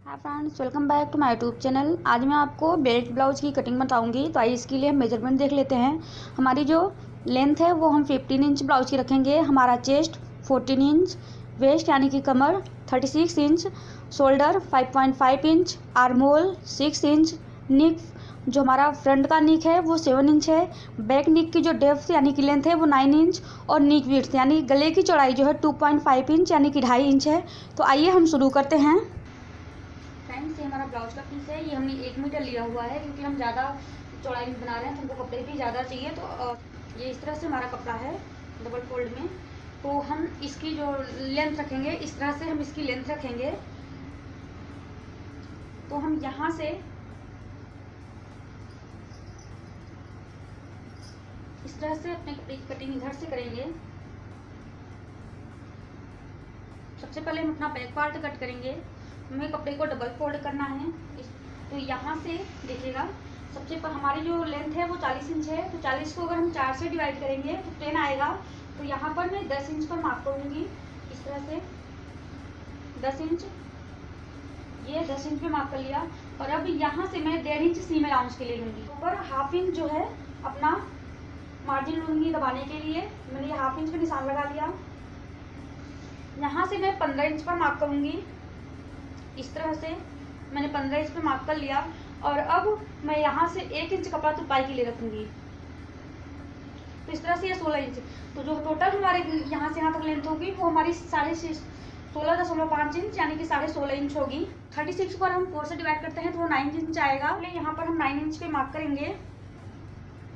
Hi friends, welcome back to my YouTube channel. आज मैं आपको बेल्ट ब्लाउज की कटिंग बताऊंगी। तो आइए इसके लिए हम मेजरमेंट देख लेते हैं। हमारी जो लेंथ है वो हम 15 इंच ब्लाउज की रखेंगे। हमारा चेस्ट 14 इंच, वेस्ट यानी कि कमर 36 inch, shoulder 5.5 inch, arm hole 6 inch, neck जो हमारा फ्रंट का निक है वो 7 इंच है, बैक निक की जो डेप्थ यानी कि लेंथ है वो 9 इंच और निक विड्थ यानी गले की चौड़ाई जो है 2.5 इंच यानी कि 2.5 इंच है। तो आइए हम शुरू करते हैं। फ्रेंड्स, ये हमारा ब्लाउज का पीस है। ये हमने 1 मीटर लिया हुआ है क्योंकि हम ज़्यादा चौड़ाई में बना रहे हैं तो हमको कपड़े भी ज़्यादा चाहिए। तो ये इस तरह से हमारा कपड़ा है डबल फोल्ड में। तो हम इसकी जो लेंथ रखेंगे इस तरह से हम इसकी लेंथ रखेंगे। तो हम यहाँ से इस तरह से अपने कपड़े की कटिंग इधर से करेंगे। सबसे पहले हम अपना बैक पार्ट कट करेंगे। हमें कपड़े को डबल फोल्ड करना है। तो यहाँ से देखिएगा, सबसे पर हमारी जो लेंथ है वो 40 इंच है। तो 40 को अगर हम 4 से डिवाइड करेंगे तो 10 आएगा। तो यहाँ पर मैं 10 इंच पर मार्क करूँगी इस तरह से 10 इंच। ये 10 इंच पे मार्क कर लिया। और अब यहाँ से मैं 1.5 इंच सीम अलाउंस के लिए लूँगी। ऊपर हाफ इंच जो है अपना मार्जिन लूँगी दबाने के लिए। मैंने ये हाफ इंच का निशान लगा लिया। यहाँ से मैं 15 इंच पर मार्क करूँगी इस तरह से। मैंने 15 इंच पे मार्क कर लिया। और अब मैं यहाँ से 1 इंच कपड़ा तुरपाई के लिए रखूँगी। तो इस तरह से ये 16 इंच। तो जो टोटल हमारे यहाँ से यहाँ तक लेंथ होगी वो हमारी 16.5 इंच यानी कि 16.5 इंच होगी। 36 को अगर हम 4 से डिवाइड करते हैं तो वो 9 इंच आएगा। यहाँ पर हम 9 इंच पे मार्क करेंगे।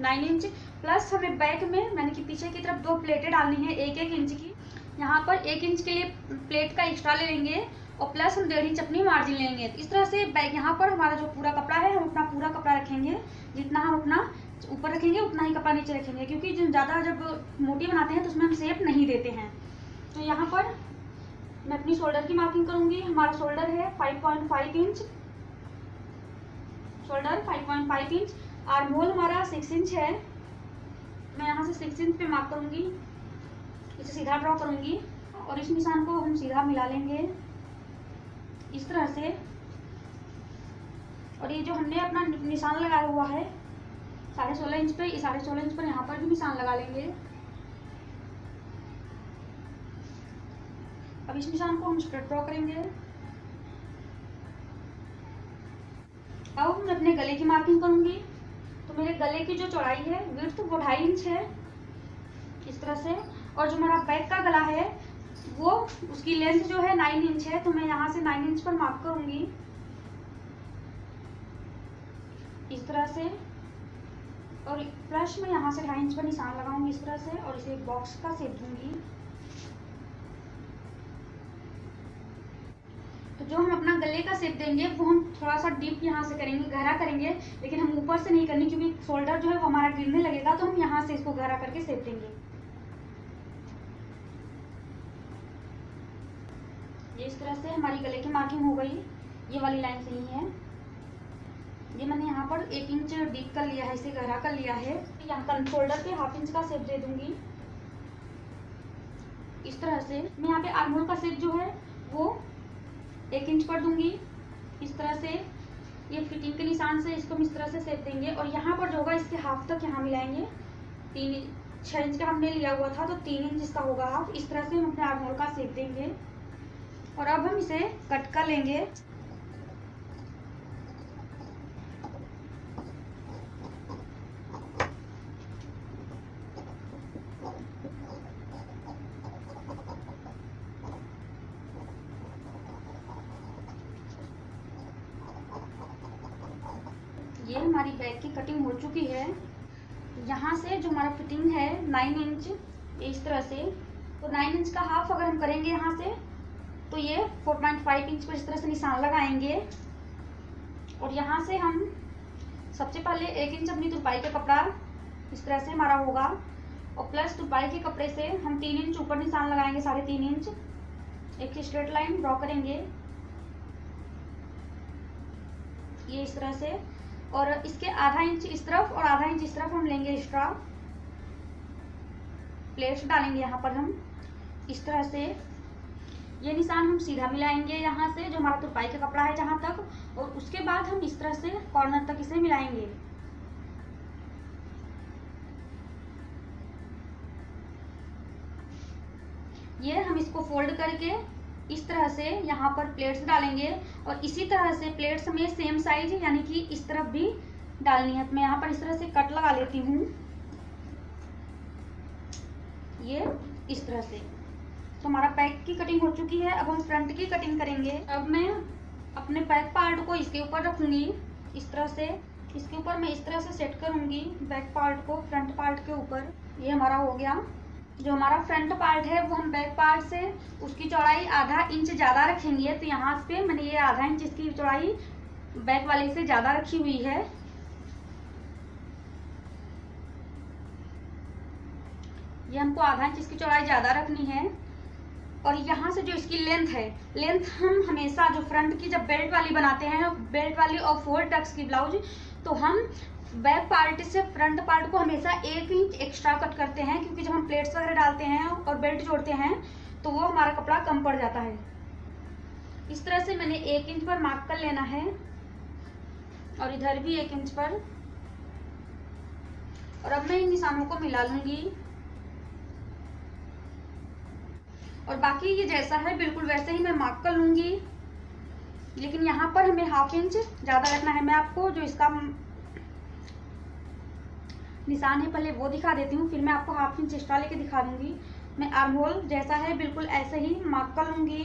9 इंच प्लस हमें बैक में मैंने कि पीछे की तरफ 2 प्लेटें डालनी है 1-1 इंच की। यहाँ पर 1 इंच के लिए प्लेट का एक्स्ट्रा ले लेंगे और प्लस हम 1.5 इंच अपनी मार्जिन लेंगे। इस तरह से बैक यहाँ पर हमारा जो पूरा कपड़ा है हम अपना पूरा कपड़ा रखेंगे। जितना हम अपना ऊपर रखेंगे उतना ही कपड़ा नीचे रखेंगे, क्योंकि जो ज़्यादा जब मोटी बनाते हैं तो उसमें हम शेप नहीं देते हैं। तो यहाँ पर मैं अपनी शोल्डर की मार्किंग करूँगी। हमारा शोल्डर है 5.5 inch, shoulder 5.5 inch. Arm whole हमारा 6 इंच है। मैं यहाँ से 6 इंच पे मार्क करूँगी, इसे सीधा ड्रॉ करूँगी और इस निशान को हम सीधा मिला लेंगे इस तरह से। और ये जो हमने अपना निशान लगाया हुआ है 16.5 इंच पे, ये 16.5 इंच पर यहाँ पर भी निशान लगा लेंगे। अब इस निशान को हम स्ट्रेट ड्रॉ करेंगे। अब मैं अपने गले की मार्किंग करूँगी। तो मेरे गले की जो चौड़ाई है विड्थ वो 2.5 इंच है इस तरह से। और जो मेरा बैक का गला है वो उसकी लेंथ जो है 9 इंच है। तो मैं यहाँ से 9 इंच पर मार्क करूँगी इस तरह से। और प्लस में यहाँ से 2.5 इंच पर निशान लगाऊंगी इस तरह से और इसे एक बॉक्स का शेप दूंगी। तो जो हम अपना गले का शेप देंगे वो हम थोड़ा सा डीप यहाँ से करेंगे, गहरा करेंगे, लेकिन हम ऊपर से नहीं करनी क्योंकि शोल्डर जो है वो हमारा गिरने लगेगा। तो हम यहाँ से इसको गहरा करके शेप देंगे। ये इस तरह से हमारी गले की मार्किंग हो गई। ये वाली लाइन सही है। ये मैंने यहाँ पर 1 इंच डीप कर लिया है, इसे गहरा कर लिया है। यहाँ शोल्डर पे हाफ इंच का शेप दे दूंगी इस तरह से। मैं यहाँ पे आर्म होल का शेप जो है वो 1 इंच पर दूंगी इस तरह से। ये फिटिंग के निशान से इसको हम इस तरह से शेप देंगे। और यहाँ पर जो होगा इसके हाफ तक यहाँ मिलाएंगे। 6 इंच का हमने लिया हुआ था तो 3 इंच इसका होगा हाफ। इस तरह से हम अपने आर्म होल का शेप देंगे और अब हम इसे कट कर लेंगे। ये हमारी बैक की कटिंग हो चुकी है। यहाँ से जो हमारा फिटिंग है 9 इंच इस तरह से। तो 9 इंच का हाफ अगर हम करेंगे यहाँ से तो ये 4.5 इंच पर इस तरह से निशान लगाएंगे। और यहाँ से हम सबसे पहले 1 इंच अपनी तुरपाई का कपड़ा इस तरह से हमारा होगा और प्लस तुरपाई के कपड़े से हम 3 इंच ऊपर निशान लगाएंगे, 3.5 इंच। एक स्ट्रेट लाइन ड्रॉ करेंगे ये इस तरह से। और इसके आधा इंच इस तरफ और आधा इंच इस तरफ हम लेंगे एक्स्ट्रा प्लेट्स डालेंगे यहाँ पर हम इस तरह से। ये निशान हम सीधा मिलाएंगे यहाँ से, जो हमारा तुरपाई का कपड़ा है जहाँ तक, और उसके बाद हम इस तरह से कॉर्नर तक इसे मिलाएंगे। ये हम इसको फोल्ड करके इस तरह से यहाँ पर प्लेट्स डालेंगे, और इसी तरह से प्लेट्स में सेम साइज यानी कि इस तरफ भी डालनी है। तो मैं यहाँ पर इस तरह से कट लगा लेती हूँ, ये इस तरह से। तो हमारा बैक की कटिंग हो चुकी है। अब हम फ्रंट की कटिंग करेंगे। अब मैं अपने बैक पार्ट को इसके ऊपर रखूंगी इस तरह से, इसके ऊपर मैं इस तरह से सेट करूंगी बैक पार्ट को फ्रंट पार्ट के ऊपर। ये हमारा हो गया। जो हमारा फ्रंट पार्ट है वो हम बैक पार्ट से उसकी चौड़ाई आधा इंच ज़्यादा रखेंगे। तो यहाँ पे मैंने ये आधा इंच इसकी चौड़ाई बैक वाले से ज़्यादा रखी हुई है। ये हमको आधा इंच इसकी चौड़ाई ज़्यादा रखनी है। और यहाँ से जो इसकी लेंथ है, लेंथ हम हमेशा जो फ्रंट की जब बेल्ट वाली बनाते हैं, बेल्ट वाली और 4 टक्स की ब्लाउज, तो हम बैक पार्ट से फ्रंट पार्ट को हमेशा 1 इंच एक्स्ट्रा कट करते हैं, क्योंकि जब हम प्लेट्स वगैरह डालते हैं और बेल्ट जोड़ते हैं तो वो हमारा कपड़ा कम पड़ जाता है। इस तरह से मैंने 1 इंच पर मार्क कर लेना है, और इधर भी 1 इंच पर। और अब मैं इन निशानों को मिला लूंगी, और बाकी ये जैसा है बिल्कुल वैसे ही मैं मार्क कर लूंगी। लेकिन यहाँ पर हमें ½ इंच ज़्यादा रखना है। मैं आपको जो इसका निशान है पहले वो दिखा देती हूँ, फिर मैं आपको ½ इंच एक्स्ट्रा लेके दिखा दूंगी। मैं आर्म होल जैसा है बिल्कुल ऐसे ही मार्क कर लूंगी।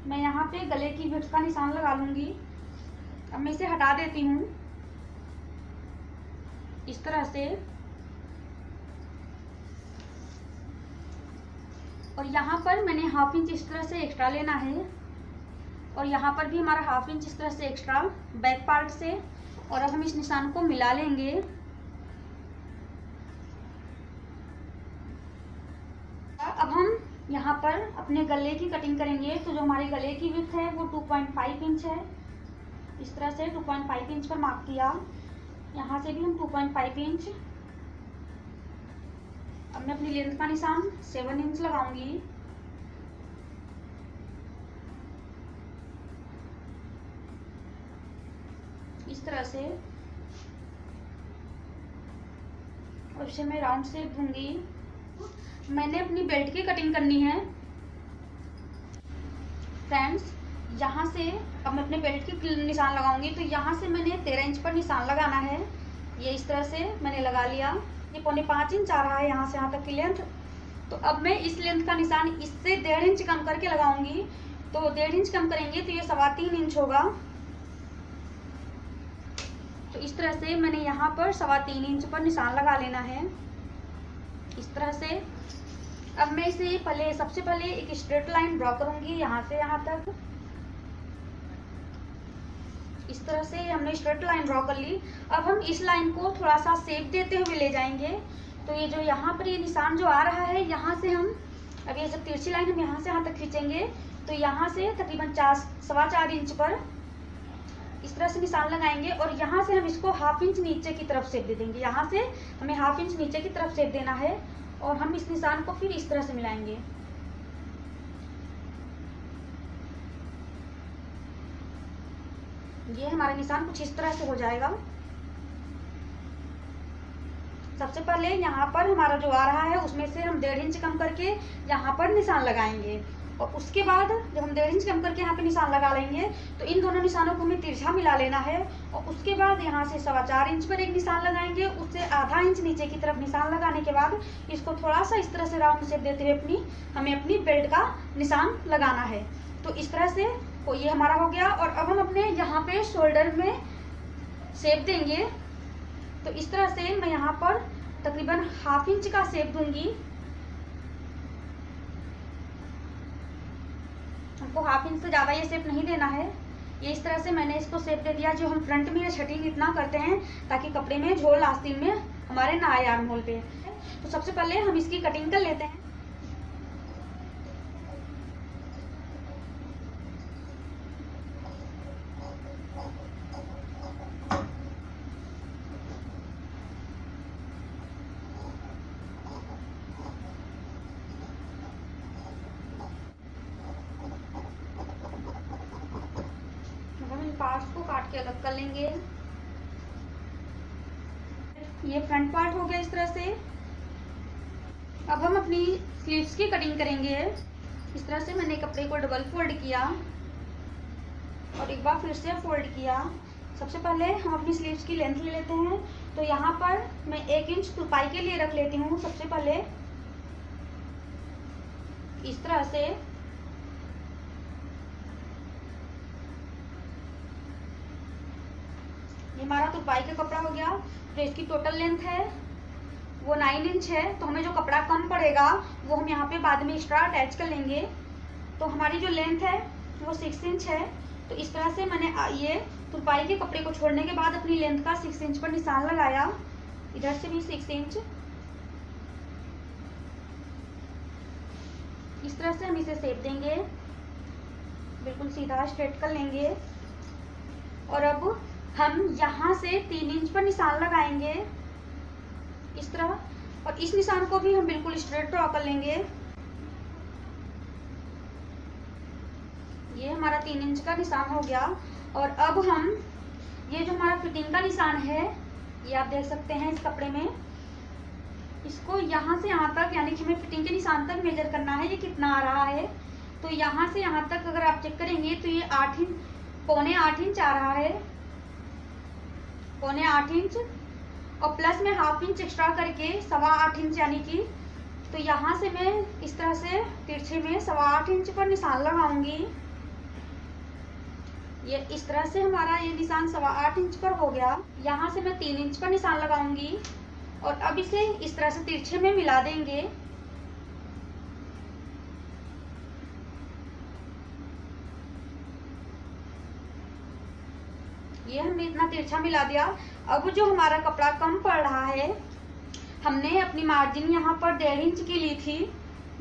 मैं यहाँ पे गले की विड्थ का निशान लगा लूंगी। अब मैं इसे हटा देती हूँ इस तरह से, और यहाँ पर मैंने ½ इंच इस तरह से एक्स्ट्रा लेना है, और यहाँ पर भी हमारा ½ इंच इस तरह से एक्स्ट्रा बैक पार्ट से। और अब हम इस निशान को मिला लेंगे। अब हम यहाँ पर अपने गले की कटिंग करेंगे। तो जो हमारे गले की विड्थ है वो 2.5 इंच है। इस तरह से 2.5 इंच पर मार्क किया। यहाँ से भी हम 2.5 इंच। अब मैं अपनी लेंथ का निशान 7 इंच लगाऊंगी। इस तरह से, और इसे मैं राउंड शेप दूंगी। मैंने अपनी बेल्ट की कटिंग करनी है फ्रेंड्स। यहाँ से अब मैं अपने बेल्ट की निशान लगाऊंगी। तो यहाँ से मैंने 13 इंच पर निशान लगाना है। ये इस तरह से मैंने लगा लिया। ये 4.5 इंच आ रहा है यहाँ से यहाँ तक की लेंथ। तो अब मैं इस लेंथ का निशान इससे 1.5 इंच कम करके लगाऊंगी। तो 1.5 इंच कम करेंगे तो ये 3.25 इंच होगा। तो इस तरह से मैंने यहाँ पर 3.25 इंच पर निशान लगा लेना है इस तरह से। अब मैं इसे सबसे पहले एक स्ट्रेट लाइन ड्रॉ करूंगी यहाँ से यहाँ तक। इस तरह से हमने स्ट्रेट लाइन ड्रॉ कर ली। अब हम इस लाइन को थोड़ा सा शेप देते हुए ले जाएंगे। तो ये जो यहाँ पर ये निशान जो आ रहा है, यहाँ से हम अब ये जब तिरछी लाइन हम यहाँ से यहाँ तक खींचेंगे तो यहाँ से तकरीबन 4.25 इंच पर इस तरह से निशान लगाएंगे, और यहाँ से हम इसको ½ इंच नीचे की तरफ शेप दे देंगे। यहाँ से हमें ½ इंच नीचे की तरफ शेप देना है, और हम इस निशान को फिर इस तरह से मिलाएंगे। ये हमारा निशान कुछ इस तरह से हो जाएगा। सबसे पहले यहाँ पर हमारा जो आ रहा है उसमें से हम 1.5 इंच कम करके यहाँ पर निशान लगाएंगे, और उसके बाद जब हम 1.5 इंच कम करके यहाँ पे निशान लगा लेंगे तो इन दोनों निशानों को हमें तिरछा मिला लेना है। और उसके बाद यहाँ से 4.25 इंच पर एक निशान लगाएंगे, उससे ½ इंच नीचे की तरफ निशान लगाने के बाद इसको थोड़ा सा इस तरह से राउंड शेप देते हुए हमें अपनी बेल्ट का निशान लगाना है। तो इस तरह से ये हमारा हो गया। और अब हम अपने यहाँ पे शोल्डर में शेप देंगे। तो इस तरह से मैं यहाँ पर तकरीबन ½ इंच का शेप दूंगी। हमको ½ इंच से ज़्यादा ये शेप नहीं देना है। ये इस तरह से मैंने इसको शेप दे दिया, जो हम फ्रंट में छटिंग इतना करते हैं ताकि कपड़े में झोल आस्तीन में हमारे ना आए आर्म होल पे। तो सबसे पहले हम इसकी कटिंग कर लेते हैं। पार्ट्स को काट के अलग कर लेंगे। ये फ्रंट पार्ट हो गया इस तरह से। अब हम अपनी स्लीव्स की कटिंग करेंगे। इस तरह से मैंने कपड़े को डबल फोल्ड किया और एक बार फिर से फोल्ड किया। सबसे पहले हम अपनी स्लीव्स की लेंथ ले लेते हैं। तो यहाँ पर मैं 1 इंच तुरपाई के लिए रख लेती हूँ। सबसे पहले इस तरह से ये हमारा तुरपाई का कपड़ा हो गया। तो इसकी टोटल लेंथ है वो 9 इंच है। तो हमें जो कपड़ा कम पड़ेगा वो हम यहाँ पे बाद में एक्स्ट्रा अटैच कर लेंगे। तो हमारी जो लेंथ है वो 6 इंच है। तो इस तरह से मैंने ये तुरपाई के कपड़े को छोड़ने के बाद अपनी लेंथ का 6 इंच पर निशान लगाया। इधर से भी 6 इंच। इस तरह से हम इसे शेप देंगे, बिल्कुल सीधा स्ट्रेट कर लेंगे। और अब हम यहाँ से 3 इंच पर निशान लगाएंगे इस तरह। और इस निशान को भी हम बिल्कुल स्ट्रेट ड्रॉ कर लेंगे। ये हमारा 3 इंच का निशान हो गया। और अब हम ये जो हमारा फिटिंग का निशान है, ये आप देख सकते हैं इस कपड़े में, इसको यहाँ से यहाँ तक, यानी कि हमें फिटिंग के निशान तक मेजर करना है ये कितना आ रहा है। तो यहाँ से यहाँ तक अगर आप चेक करेंगे तो ये 8 इंच, पौने 8 इंच आ रहा है, पौने 8 इंच। और प्लस में ½ इंच एक्स्ट्रा करके 8.25 इंच, यानी कि तो यहाँ से मैं इस तरह से तिरछे में 8.25 इंच पर निशान लगाऊंगी। ये इस तरह से हमारा ये निशान 8.25 इंच पर हो गया। यहाँ से मैं 3 इंच पर निशान लगाऊंगी और अब इसे इस तरह से तिरछे में मिला देंगे। ये हमने इतना तिरछा मिला दिया। अब जो हमारा कपड़ा कम पड़ रहा है, हमने अपनी मार्जिन यहाँ पर 1.5 इंच की ली थी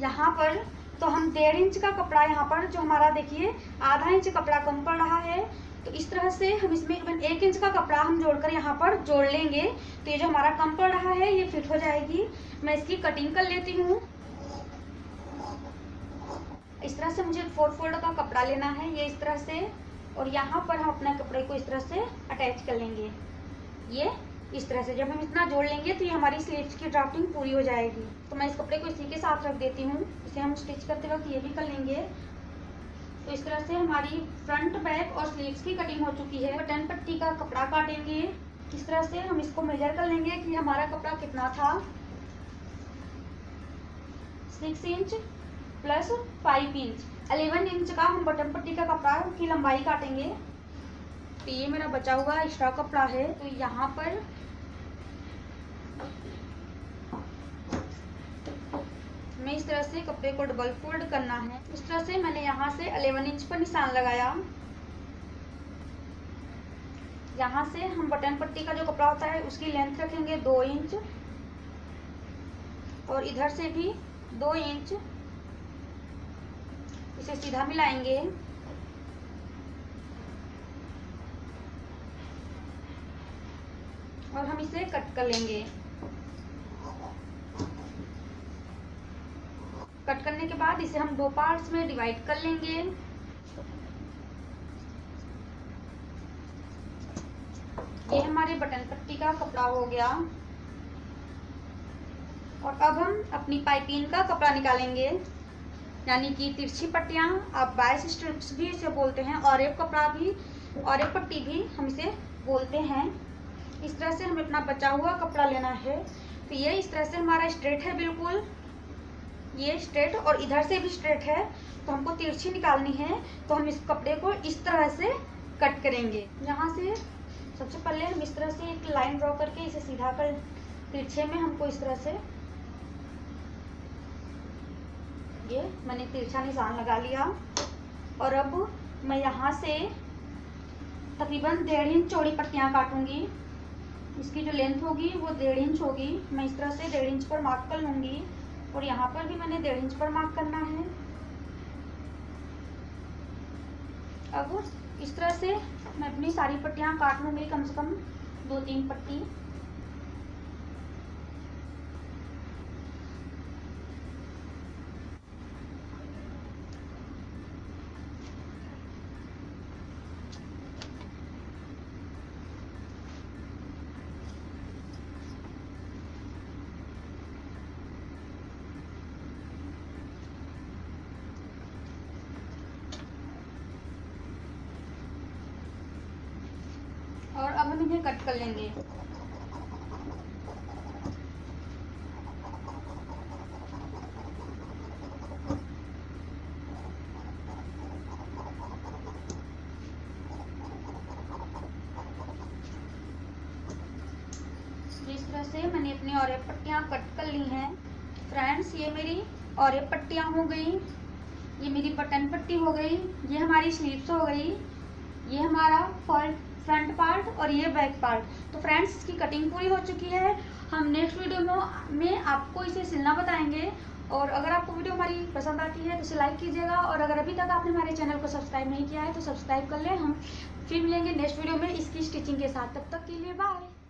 यहाँ पर, तो हम 1.5 इंच का कपड़ा यहाँ पर जो हमारा देखिए आधा इंच कपड़ा कम पड़ रहा है। तो इस तरह से हम इसमें 1 इंच का कपड़ा हम जोड़कर यहाँ पर जोड़ लेंगे। तो ये जो हमारा कम पड़ रहा है ये फिट हो जाएगी। मैं इसकी कटिंग कर लेती हूँ। इस तरह से मुझे 4 फोल्ड का कपड़ा लेना है, ये इस तरह से। और यहाँ पर हम अपने कपड़े को इस तरह से अटैच कर लेंगे। ये इस तरह से जब हम इतना जोड़ लेंगे तो ये हमारी स्लीव्स की ड्राफ्टिंग पूरी हो जाएगी। तो मैं इस कपड़े को इसी के साथ रख देती हूँ। इसे हम स्टिच करते वक्त ये भी कर लेंगे। तो इस तरह से हमारी फ्रंट, बैक और स्लीव्स की कटिंग हो चुकी है। बटन पट्टी का कपड़ा काटेंगे। इस तरह से हम इसको मेजर कर लेंगे कि हमारा कपड़ा कितना था। 6 इंच प्लस 5 इंच, 11 इंच का हम बटन पट्टी का कपड़ा की लंबाई काटेंगे। तो ये मेरा बचा हुआ एक्स्ट्रा कपड़ा है। तो यहाँ पर मैं इस तरह से कपड़े को डबल फोल्ड करना है। इस तरह से मैंने यहाँ से 11 इंच पर निशान लगाया। यहाँ से हम बटन पट्टी का जो कपड़ा होता है उसकी लेंथ रखेंगे 2 इंच और इधर से भी 2 इंच। इसे सीधा मिलाएंगे। और हम इसे कट कर लेंगे। कट करने के बाद इसे हम 2 पार्ट्स में डिवाइड कर लेंगे। ये हमारे बटन पट्टी का कपड़ा हो गया। और अब हम अपनी पाइपिंग का कपड़ा निकालेंगे, यानी कि तिरछी पट्टियाँ, आप बाइस स्ट्रिप्स भी इसे बोलते हैं, और एक कपड़ा भी, और एक पट्टी भी हम इसे बोलते हैं। इस तरह से हमें अपना बचा हुआ कपड़ा लेना है। तो ये इस तरह से हमारा स्ट्रेट है, बिल्कुल ये स्ट्रेट, और इधर से भी स्ट्रेट है। तो हमको तिरछी निकालनी है। तो हम इस कपड़े को इस तरह से कट करेंगे। यहाँ से सबसे पहले हम इस तरह से एक लाइन ड्रॉ करके इसे सीधा कर, तिरछे में हमको इस तरह से, ये मैंने तिरछा निशान लगा लिया। और अब मैं यहाँ से तकरीबन 1.5 इंच चौड़ी पट्टियाँ काटूंगी। इसकी जो लेंथ होगी वो 1.5 इंच होगी। मैं इस तरह से 1.5 इंच पर मार्क कर लूँगी। और यहाँ पर भी मैंने 1.5 इंच पर मार्क करना है। अब इस तरह से मैं अपनी सारी पट्टियाँ काट लूँगी, कम से कम 2-3 पट्टी। इन्हें कट कर लेंगे। इस तरह से मैंने अपनी और पट्टियाँ कट कर ली हैं। फ्रेंड्स, ये मेरी और पट्टियाँ हो गई, ये मेरी बटन पट्टी हो गई, ये हमारी स्लीव्स हो गई, ये हमारा फ्रंट पार्ट और ये बैक पार्ट। तो फ्रेंड्स, इसकी कटिंग पूरी हो चुकी है। हम नेक्स्ट वीडियो में आपको इसे सिलना बताएंगे। और अगर आपको वीडियो हमारी पसंद आती है तो इसे लाइक कीजिएगा, और अगर अभी तक आपने हमारे चैनल को सब्सक्राइब नहीं किया है तो सब्सक्राइब कर लें। हम फिर मिलेंगे नेक्स्ट वीडियो में इसकी स्टिचिंग के साथ। तब तक के लिए बाय।